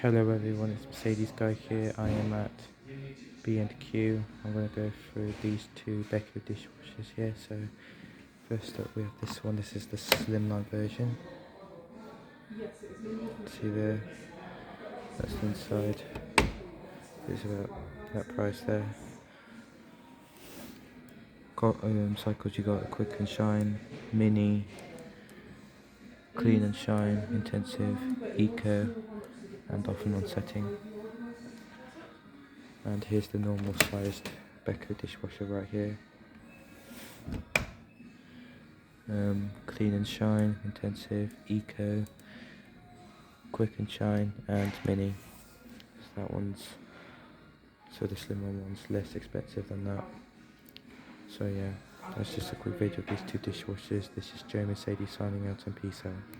Hello everyone, it's Mercedes Guy here. I am at B&Q. I'm going to go through these two Beko dishwashers here. So first up we have this one. This is the slimline version. See there, that's the inside. It's about that price there. Got cycles, you got Quick and Shine, Mini, Clean and Shine, Intensive, Eco, and off and on setting. And here's the normal sized Beko dishwasher right here. Clean and Shine, Intensive, Eco, Quick and Shine, and Mini. So that one's, so the slimmer one's less expensive than that. So yeah, that's just a quick video of these two dishwashers. This is Joe Mercedes signing out, and peace out.